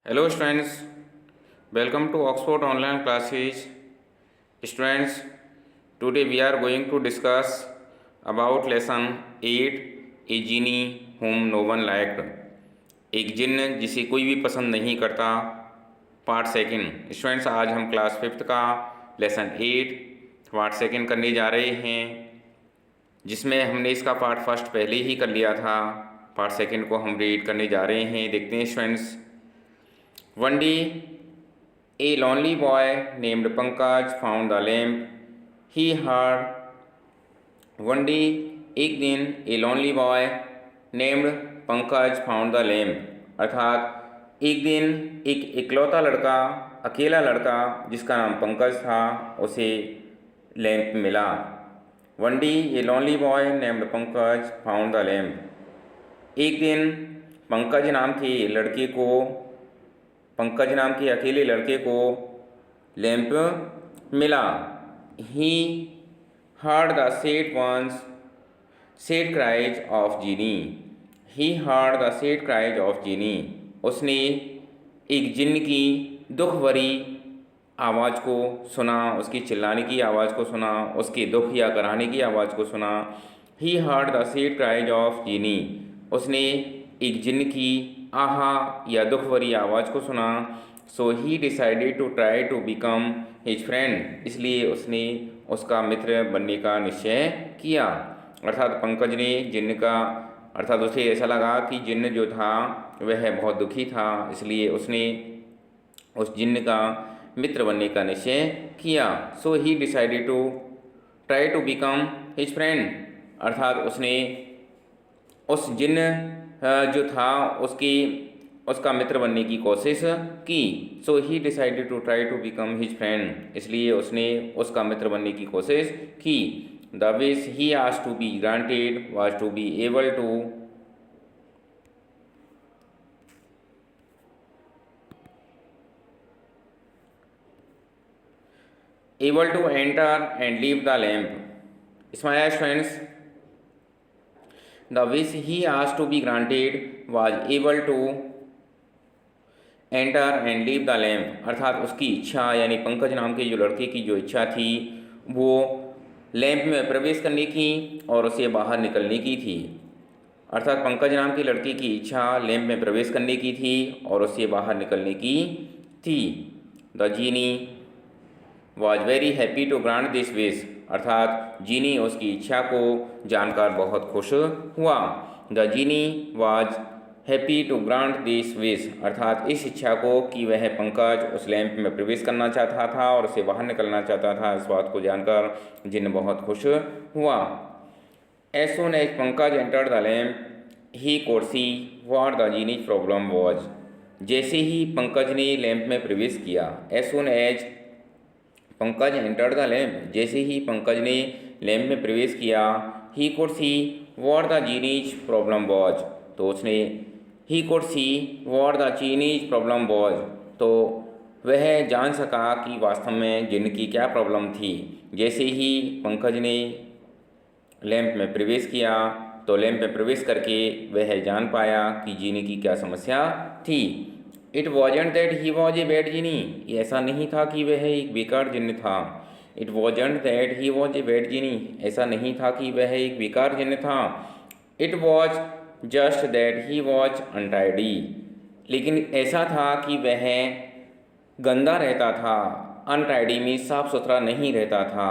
Hello students, welcome to Oxford online classes. Students, today we are going to discuss about lesson 8, a genie whom no one liked. एक जिन्न जिसे कोई भी पसंद नहीं करता, पार्ट सेकंड। स्टूडेंट्स, आज हम क्लास 5th का लेसन 8 पार्ट सेकंड करने जा रहे हैं, जिसमें हमने इसका पार्ट फर्स्ट पहले ही कर लिया था। पार्ट सेकंड को हम रीड करने जा रहे हैं। देखते हैं students. One day, a lonely boy named Pankaj found the lamp. He heard. One day, एक दिन a lonely boy named Pankaj found the lamp. अर्थात एक दिन एक इकलौता लड़का, अकेला लड़का जिसका नाम पंकज था, उसे लैंप मिला। One day, a lonely boy named Pankaj found the lamp. एक दिन पंकज नाम के लड़के को, पंकज नाम के अकेले लड़के को लैंप मिला। He heard the sad cries of genie. He heard the sad cries of genie. उसने एक जिन्न की दुख भरी आवाज़ को सुना, उसकी चिल्लाने की आवाज़ को सुना, उसके दुख या कराहने की आवाज़ को सुना। He heard the sad cries of genie. उसने एक जिन्न की आहा या दुख भरी आवाज़ को सुना। So he decided to try to become his friend. इसलिए उसने उसका मित्र बनने का निश्चय किया। अर्थात पंकज ने जिन्न का, अर्थात उसे ऐसा लगा कि जिन्न जो था वह बहुत दुखी था, इसलिए उसने उस जिन्न का मित्र बनने का निश्चय किया। So he decided to try to become his friend. अर्थात उसने उस जिन्न जो था उसका मित्र बनने की कोशिश की। So he decided to try to become his friend. इसलिए उसने उसका मित्र बनने की कोशिश की। The wish he asked to be granted was to be able to enter and leave the lamp. Smile students, the wish he asked to be granted was able to enter and leave the lamp। अर्थात उसकी इच्छा, यानी पंकज नाम के जो लड़के की जो इच्छा थी वो लैंप में प्रवेश करने की और उसे बाहर निकलने की थी। अर्थात पंकज नाम के लड़के की इच्छा लैंप में प्रवेश करने की थी और उससे बाहर निकलने की थी। The genie was very happy to grant this wish. अर्थात जीनी उसकी इच्छा को जानकर बहुत खुश हुआ। The genie was happy to grant this wish. अर्थात इस इच्छा को कि वह पंकज उस लैंप में प्रवेश करना चाहता था और उसे बाहर निकलना चाहता था, इस बात को जानकर जिन्न बहुत खुश हुआ। As soon as Pankaj entered the lamp he could see what the genie's problem was. जैसे ही पंकज ने लैंप में प्रवेश किया, as soon as Pankaj entered the lamp, जैसे ही पंकज ने लैम्प में प्रवेश किया, he could see what the genie's problem was. तो उसने he could see what the genie's problem was, तो वह जान सका कि वास्तव में जिन्न की क्या प्रॉब्लम थी। जैसे ही पंकज ने लैम्प में प्रवेश किया तो लैम्प में प्रवेश करके वह जान पाया कि जीनी की क्या समस्या थी। It wasn't that he was a bad genie. ऐसा नहीं था कि वह एक बेकार जिन्न था। It wasn't that he was a bad genie. ऐसा नहीं था कि वह एक बेकार जिन्न था। It was just that he was untidy. लेकिन ऐसा था कि वह गंदा रहता था। अनटाइडी में साफ सुथरा नहीं रहता था।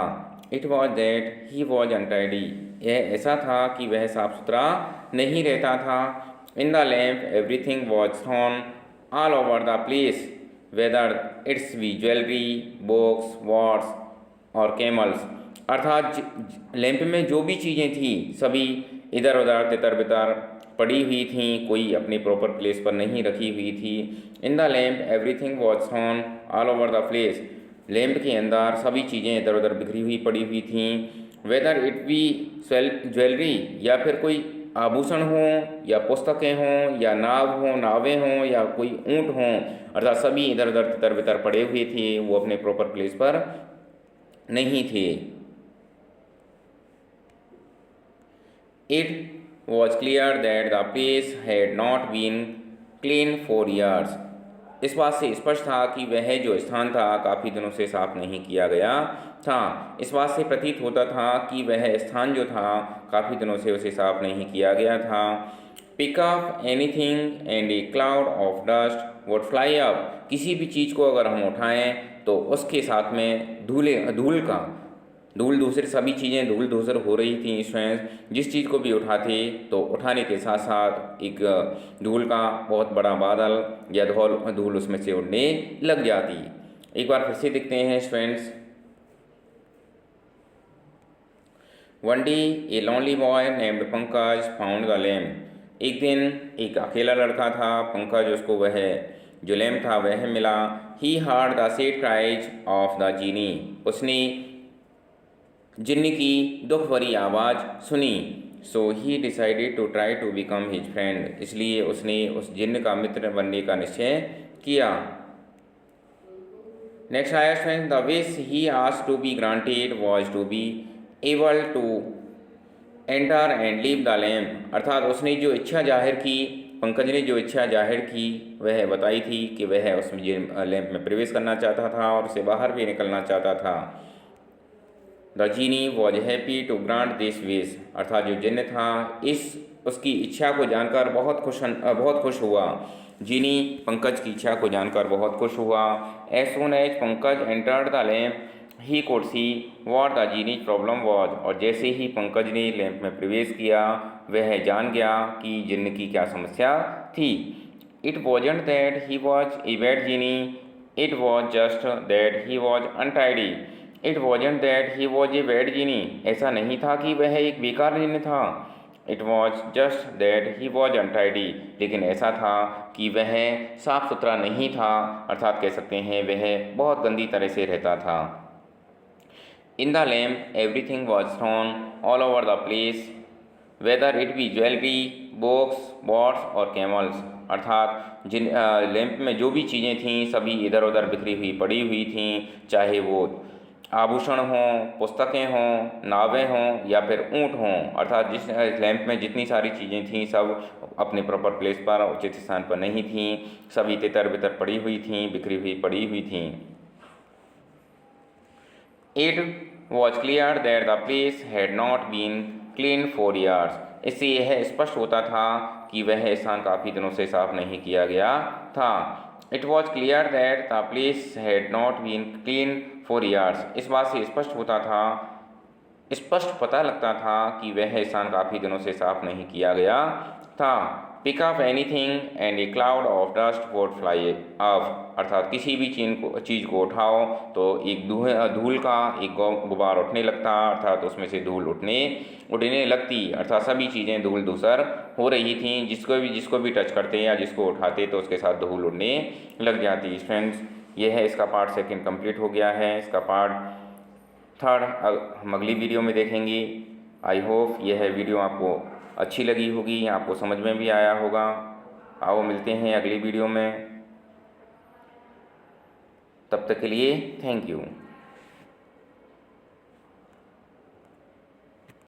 It was that he was untidy. यह ऐसा था कि वह साफ सुथरा नहीं रहता था। In the lamp everything was thrown all over the place, whether it's be jewellery, books, watts और कैमल्स। अर्थात लैंप में जो भी चीज़ें थी सभी इधर उधर तितर बितर पड़ी हुई थी, कोई अपनी प्रॉपर प्लेस पर नहीं रखी हुई थी। इन the lamp everything was throne all over the place. Lamp के अंदर सभी चीज़ें इधर उधर बिखरी हुई पड़ी हुई थी। वेदर इट बी ज्वेलरी, या फिर कोई आभूषण हों या पुस्तकें हों या नावें हों या कोई ऊँट हों, अर्थात सभी इधर उधर तितर बितर पड़े हुए थे, वो अपने प्रॉपर प्लेस पर नहीं थे। It was clear that the place had not been clean for years. इस बात से स्पष्ट था कि वह जो स्थान था काफ़ी दिनों से साफ नहीं किया गया था। इस बात से प्रतीत होता था कि वह स्थान जो था काफ़ी दिनों से उसे साफ नहीं किया गया था। Pick up anything and a cloud of dust would fly up, किसी भी चीज़ को अगर हम उठाएं तो उसके साथ में धूल दूसरे सभी चीज़ें धूल धूसर हो रही थी। स्वयं जिस चीज़ को भी उठाते तो उठाने के साथ साथ एक धूल का बहुत बड़ा बादल या धूल उसमें से उड़ने लग जाती। एक बार फिर से देखते हैं students. One day A lonely boy named Pankaj found the lamp, एक दिन एक अकेला लड़का था पंकज, उसको वह जो लैम्प था वह मिला। He heard the sad cries of the genie, उसने जिन्न की दुख भरी आवाज़ सुनी। So he decided to try to become his friend, इसलिए उसने उस जिन्न का मित्र बनने का निश्चय किया। नेक्स्ट आया friend, the wish he asked to be granted was to be able to enter and leave the lamp, अर्थात उसने जो इच्छा जाहिर की, पंकज ने जो इच्छा जाहिर की वह बताई थी कि वह उस लैम्प में प्रवेश करना चाहता था और उसे बाहर भी निकलना चाहता था। The genie was happy to grant this wish, अर्थात जो जिन्न था इस उसकी इच्छा को जानकर बहुत खुश हुआ। जीनी पंकज की इच्छा को जानकर बहुत खुश हुआ। As soon as Pankaj entered the lamp he could see what the genie's problem was, और जैसे ही पंकज ने लैम्प में प्रवेश किया वह जान गया कि जिन्न की क्या समस्या थी। It wasn't that he was a bad genie, it was just that he was untidy. It wasn't that he was a bad genie, ऐसा नहीं था कि वह एक बेकार जिन्न था। It was just that he was untidy, लेकिन ऐसा था कि वह साफ सुथरा नहीं था, अर्थात कह सकते हैं वह बहुत गंदी तरह से रहता था। In the lamp everything was throne all over the place whether it be jewellery books bots और कैमल्स, अर्थात जिन लैम्प में जो भी चीज़ें थीं सभी इधर उधर बिखरी हुई पड़ी हुई थीं, चाहे वो आभूषण हों, पुस्तकें हों, नावें हों या फिर ऊँट हों, अर्थात जिस लैम्प में जितनी सारी चीज़ें थीं सब अपने प्रॉपर प्लेस पर उचित स्थान पर नहीं थीं, सभी तितर बितर पड़ी हुई थीं, बिखरी हुई पड़ी हुई थीं। It was clear that the place had not been clean for years, इससे यह स्पष्ट होता था कि वह स्थान काफ़ी दिनों से साफ नहीं किया गया था। It was clear that the place had not been clean for years, इस बात से स्पष्ट पता लगता था कि वह स्थान काफ़ी दिनों से साफ नहीं किया गया था। Pick up anything and a cloud of dust would fly up, अर्थात किसी भी चीज़ को उठाओ तो एक धूल का एक गुबार उठने लगता, अर्थात उसमें से धूल उड़ने लगती, अर्थात सभी चीज़ें धूल धूसर हो रही थीं। जिसको भी टच करते या जिसको उठाते तो उसके साथ धूल उड़ने लग जाती। फ्रेंड्स, यह है इसका पार्ट सेकंड कंप्लीट हो गया है। इसका पार्ट थर्ड हम अगली वीडियो में देखेंगे। आई होप यह वीडियो आपको अच्छी लगी होगी, आपको समझ में भी आया होगा। आओ मिलते हैं अगली वीडियो में, तब तक के लिए थैंक यू।